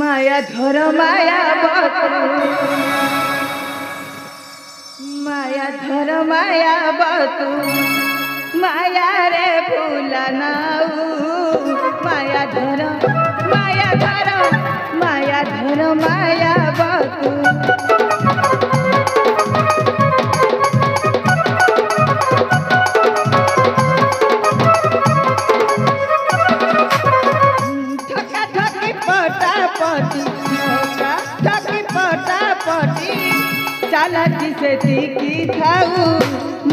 माया धर माया बतू माया धर माया बतू माया रे भूला नाऊ माया धर माया धर माया धर माया बतू चला जिसे तीखी खाऊ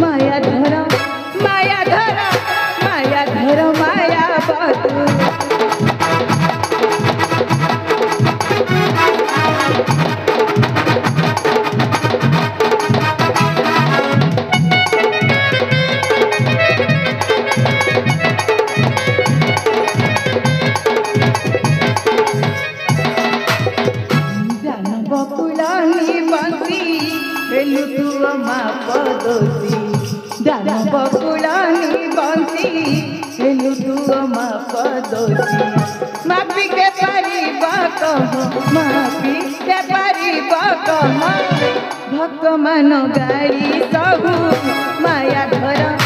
माया धर माया धर माया धर माया बतू जान बकुलानी बंसी हेलु तू मा पदोसी मापी के पारिब कह मापी के पारिब कह भक्त मान गाई सबु माया धर